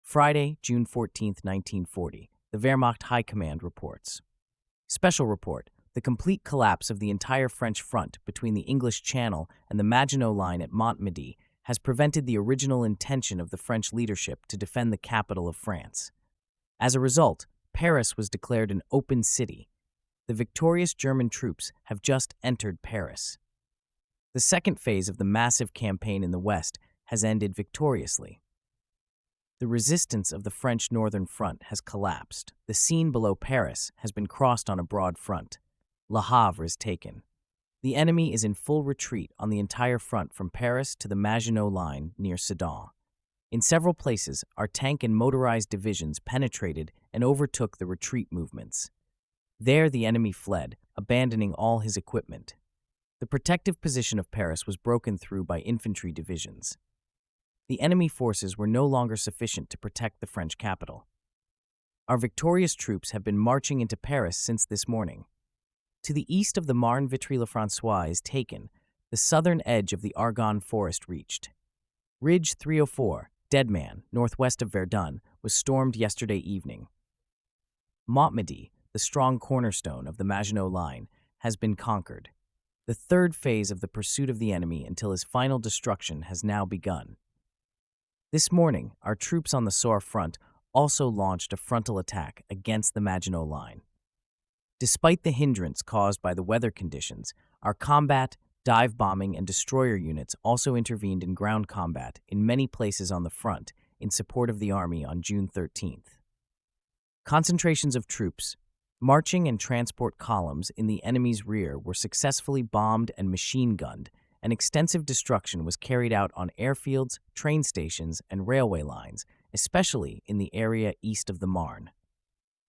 Friday, June 14, 1940. The Wehrmacht High Command reports. Special report: the complete collapse of the entire French front between the English Channel and the Maginot Line at Montmedy has prevented the original intention of the French leadership to defend the capital of France. As a result, Paris was declared an open city. The victorious German troops have just entered Paris. The second phase of the massive campaign in the West has ended victoriously. The resistance of the French Northern Front has collapsed. The scene below Paris has been crossed on a broad front. Le Havre is taken. The enemy is in full retreat on the entire front from Paris to the Maginot Line near Sedan. In several places, our tank and motorized divisions penetrated and overtook the retreat movements. There the enemy fled, abandoning all his equipment. The protective position of Paris was broken through by infantry divisions. The enemy forces were no longer sufficient to protect the French capital. Our victorious troops have been marching into Paris since this morning. To the east of the Marne, Vitry-le-François is taken, the southern edge of the Argonne forest reached. Ridge 304, Deadman, northwest of Verdun, was stormed yesterday evening. Montmedy, the strong cornerstone of the Maginot Line, has been conquered. The third phase of the pursuit of the enemy until his final destruction has now begun. This morning, our troops on the Somme front also launched a frontal attack against the Maginot Line. Despite the hindrance caused by the weather conditions, our combat, dive bombing, and destroyer units also intervened in ground combat in many places on the front in support of the army on June 13th. Concentrations of troops, marching and transport columns in the enemy's rear were successfully bombed and machine-gunned, and extensive destruction was carried out on airfields, train stations, and railway lines, especially in the area east of the Marne.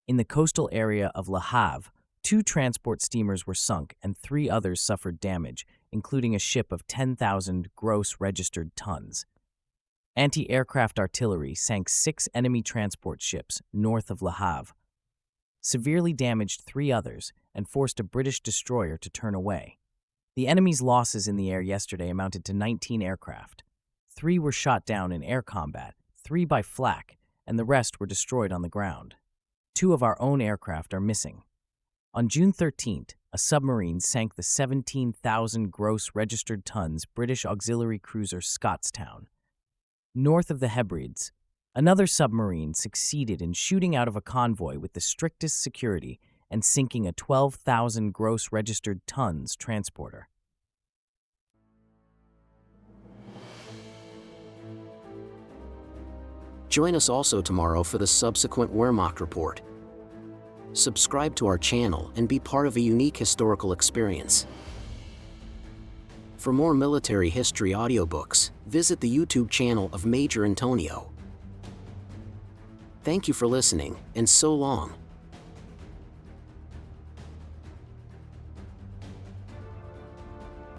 In the coastal area of Le Havre, 2 transport steamers were sunk and 3 others suffered damage, including a ship of 10,000 gross registered tons. Anti-aircraft artillery sank 6 enemy transport ships north of Le Havre, severely damaged 3 others, and forced a British destroyer to turn away. The enemy's losses in the air yesterday amounted to 19 aircraft. 3 were shot down in air combat, 3 by flak, and the rest were destroyed on the ground. 2 of our own aircraft are missing. On June 13th, a submarine sank the 17,000 gross registered tons British auxiliary cruiser Scottstown. North of the Hebrides, another submarine succeeded in shooting out of a convoy with the strictest security and sinking a 12,000 gross registered tons transporter. Join us also tomorrow for the subsequent Wehrmacht Report. Subscribe to our channel and be part of a unique historical experience. For more military history audiobooks, visit the YouTube channel of Major Intonio. Thank you for listening, and so long.